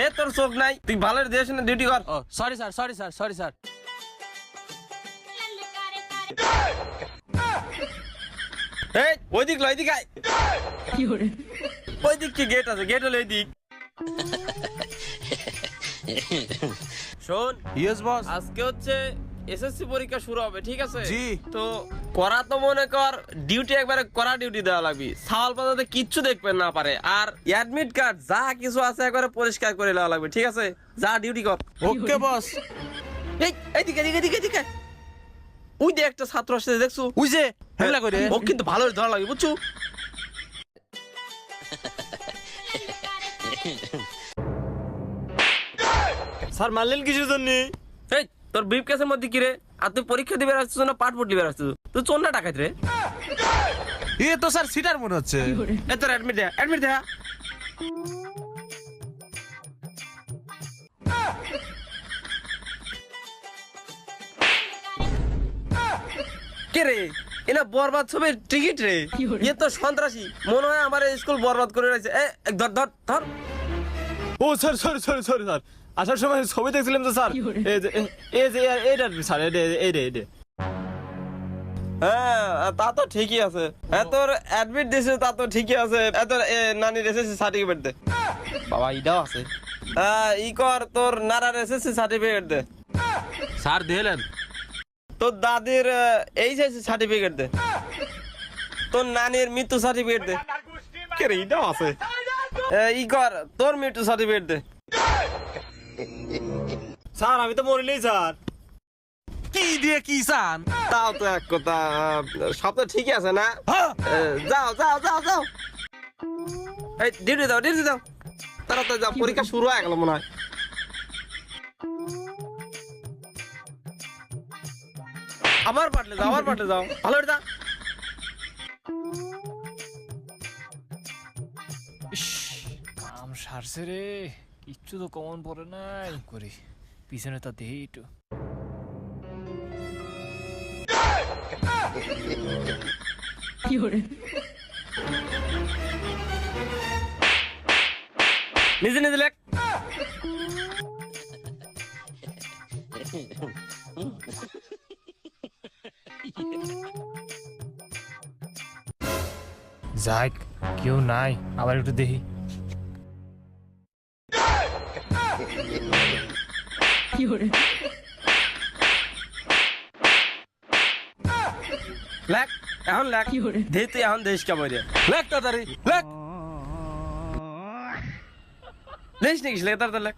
এ তোর চোখ নাই, তুই ভালো দিয়েছ না, ডিউটি কর। ও sorry sir, sorry sir, sorry sir. এই ওইদিক লয়, এদিক আয়। ওইদিক কি গেট আছে? গেট হলো এইদিক। শোন, ইয়েস বস। আজকে হচ্ছে এসএসসি পরীক্ষা শুরু হবে, ঠিক আছে? জি। তো করা তো মনে কর ডিউটি একবারে করা ডিউটি দেওয়া লাগবে, সাওয়াল পাতাতে কিচ্ছু দেখবে না পারে, আর অ্যাডমিট কার্ড যা কিছু আছে একবারে পরিষ্কার করে নেওয়া লাগবে, ঠিক আছে? যা ডিউটি কর। ওকে বস। এই এইদিকে এদিকে এদিকে এদিকে ওই যে একটা ছাত্র আসছে, দেখছো? ওই যে হেমলা করে। ও কিন্তু ভালো ধরা লাগবে, বুঝছো? স্যার মারলেন কিছুর জন্য? এই তোর ব্রিফ কেসের মধ্যে কি রে? আর তুই পরীক্ষা দিবে আসছিস না পাসপোর্ট দিবে আসছিস? তুই চোর না ডাকাত রে? এ তো স্যার সিটার মনে হচ্ছে। এ তোর অ্যাডমিট দে, অ্যাডমিট দে। কে রে? এনা বরবাদ ছবির টিকিট রে। এ তো সন্ত্রাসী, মনে হয় আমার স্কুল বরবাদ করে রয়েছে। এ ধর ধর ধর। ও sir sorry sorry sorry sir, আসার সময় ছবি দেখছিলাম তো স্যার। এই যে এইটা স্যার, এইটা। হ্যাঁ তা তো ঠিকই আছে। হ্যাঁ তোর অ্যাডমিট দিছে, তা তো ঠিকই আছে। তোর নানির এসএসসি সার্টিফিকেট দে। বাবা ইটাও আছে। ই কর, তোর নানার এসএসসি সার্টিফিকেট দে। স্যার দিলেন। তোর দাদির এইচএসসি সার্টিফিকেট দে। তোর নানির মৃত্যু সার্টিফিকেট দে। কে রে ইটাও আছে। ই কর, তোর মৃত্যু সার্টিফিকেট দে। স্যার আমি তো মরিনি স্যার। কি দিয়ে কি চান? তাও তো এক কথা, সব তো ঠিকই আছে না? যাও যাও যাও যাও। এই ডিউটি দাও, ডিউটি দাও। তাড়াতাড়ি যাও, পরীক্ষা শুরু হয়ে গেল মনে হয়। আবার পাঠলে যাও, আবার পাঠলে যাও, ভালো করে যাও। কাম সারছে রে, কিচ্ছু তো কমন পড়ে নাই। করি পিছনে তা দেই একটু। নিজে নিজে লেখ। যাক কেউ নাই, আবার একটু দেখি। লেখ এখন লেখ। দে তুই এখন দেশ কেমন রে? লেখ তাড়াতাড়ি লেখ। দেশ নাকি লেখ, তাড়াতাড়ি লেখ।